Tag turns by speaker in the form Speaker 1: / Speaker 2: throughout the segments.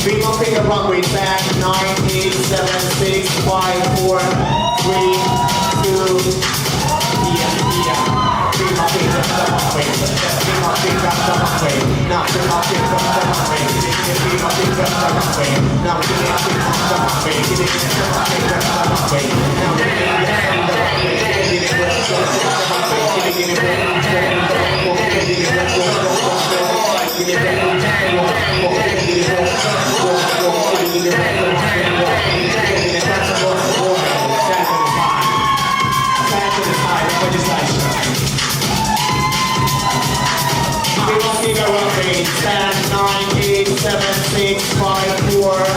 Speaker 1: Three more finger runway back. 9, 8, 7, 6, 5, 4, 3, 2. Three more fingers up the runway. Three more fingers up the runway. Now three more fingers up the runway. Three more fingers up the runway. Now three more fingers up the runway. Three more fingers up the runway. Now three more fingers up the runway. Stand 9, 8, 7, 6, 5, 4. Stand 9, 8, 7, 6, 5, 4.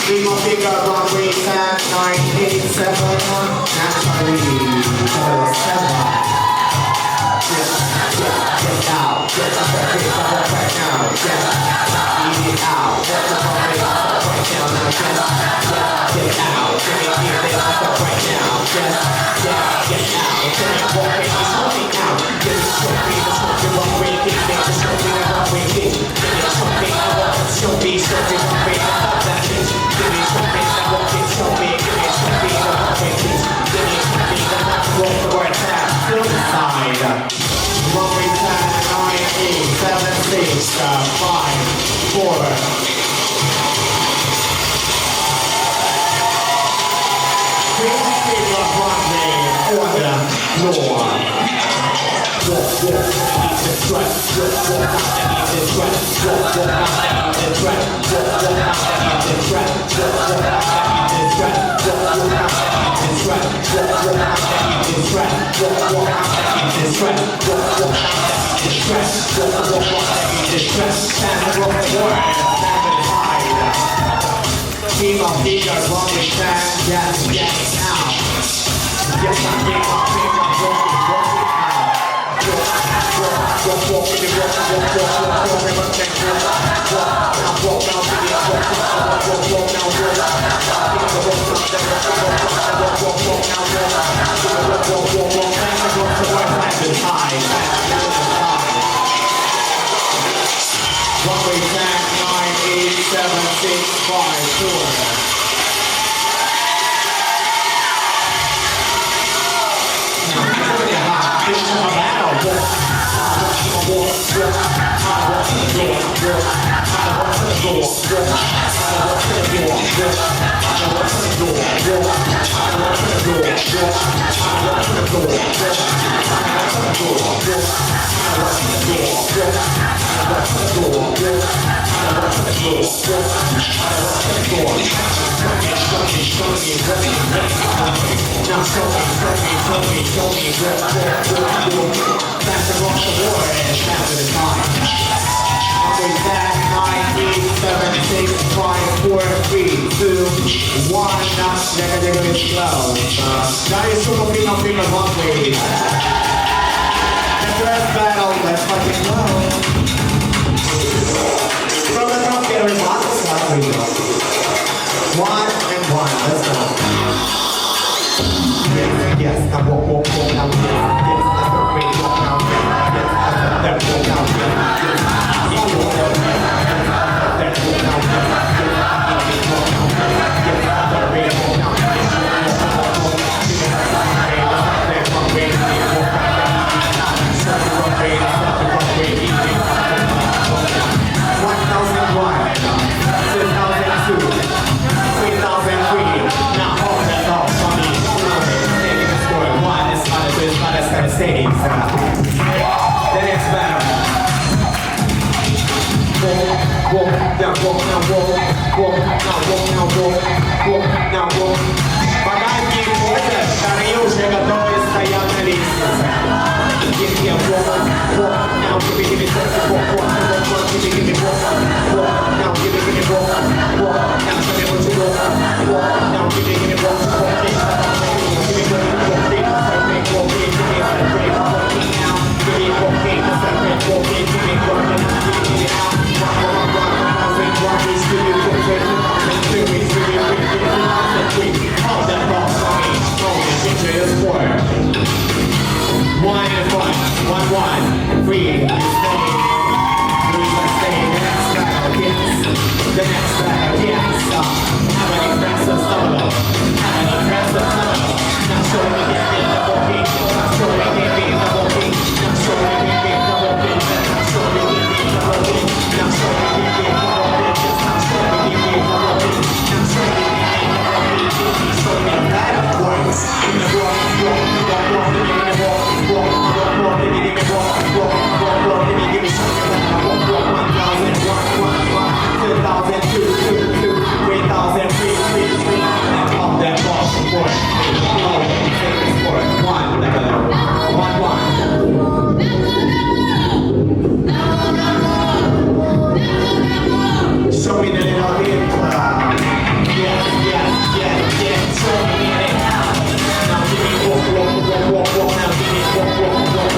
Speaker 1: Three more finger runway, 10, 9, 8, 7, naturally, 7. Get out, get up right now, get out, get the runway right now, get out, get up right now, get out, get it walking, it's moving out, get it smoking, runway, get it smoking, runway, get it smoking, smoking, runway, that is, give me something that won't get smoking, give me something that won't get this, give me something that won't roll the word tap, still inside. Runway 10, 9, 8, 7, 6, 5, 4. Runway on the floor. Walk, ease the stress, walk, ease the stress, walk, ease the stress, walk, ease the stress, walk, ease the stress, walk, ease the stress, walk, ease the stress, walk, ease the stress, walk, ease the stress, walk, ease the stress, stand the wrong word, stand and hide. Team of fingers, runway 10, yes, now. Yes, I'm big, Runway 10, 9, 8, 7, 6, 5, 4. Go. Now show me, that's the wrong award and that's the time. I'll be back, 9, 8, 7, 6, 5, 4, 3, 2, 1. Now they're gonna be slow. That is super female runway. The first battle, let's fucking go. From the top, get a response. Here we go. 1 and 1, let's go. Yes, now walk down here. Yes, that's the way to walk down here. Yes, that's the walk down here. Yes, you walk down here. That's walk down here. Yes, walk down here. Yes, that's the way to walk down here. The next battle. Walk, now walk, now walk, walk, now walk, now walk, walk, now walk. Пока не ходят, вторые уже готовы стоят на лестнице. Give me a walk, walk, now give me walk, walk, walk, walk, give me walk, walk, now give me walk, walk, now show me what you walk, walk, now give me walk, walk, give me walk, the next battle, yes, have an impressive solo, have an impressive solo. Now show me the double beat, now show me the double beat, now show me the double beat, now show me the double beat, now show me the double beat, now show me the double beat, now show me the double beat, show me that voice. In the walk, walk, walk, walk, give me the walk, walk, walk, walk, give me the walk, walk, walk, walk, give me show me that walk, walk, 1,000, 2,000, 3,000, 3, and pop that ball for it. Take this for it. 1, like a 1, 1. Show me the little bit. Yes. Show me it. Now give me walk. Now give me walk. Now give me walk. Now give me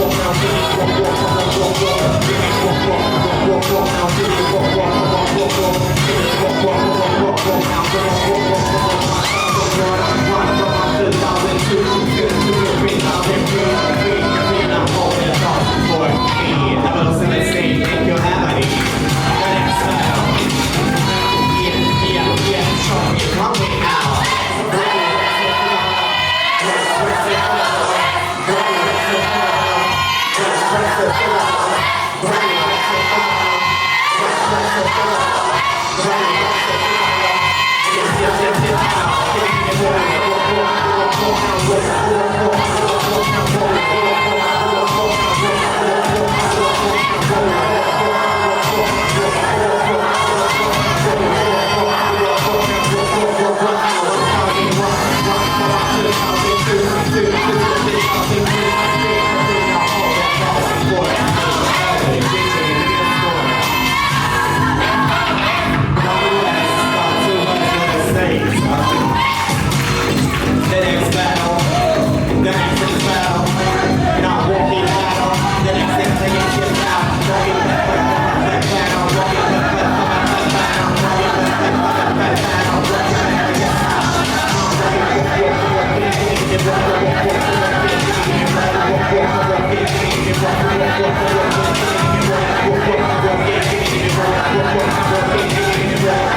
Speaker 1: walk.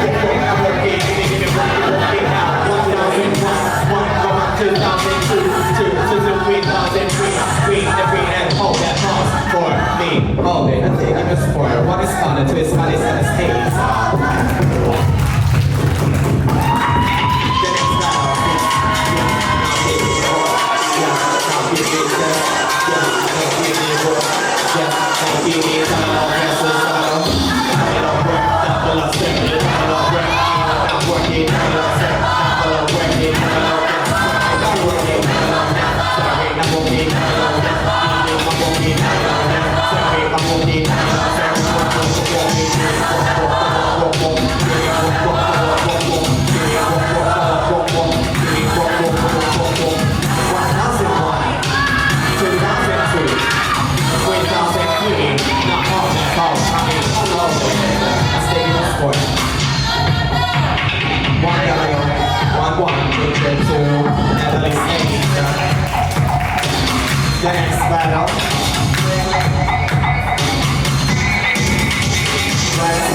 Speaker 1: Now give me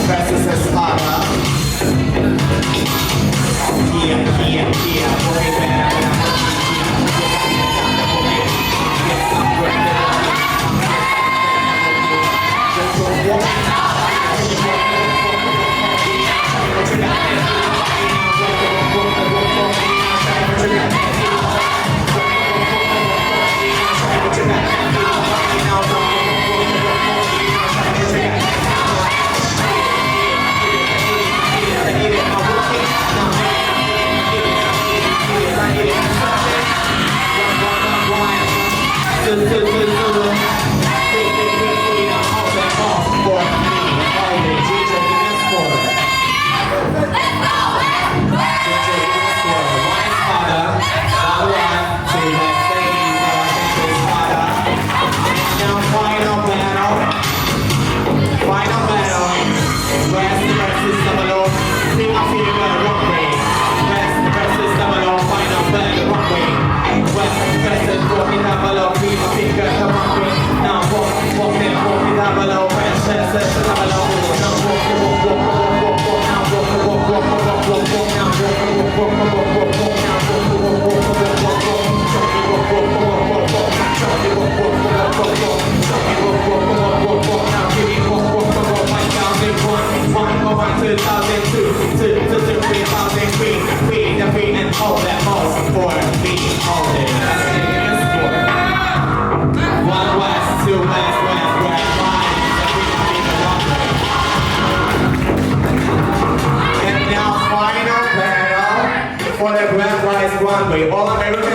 Speaker 1: versus Espada. Yeah, working better than for the Grand Rise Runway, All American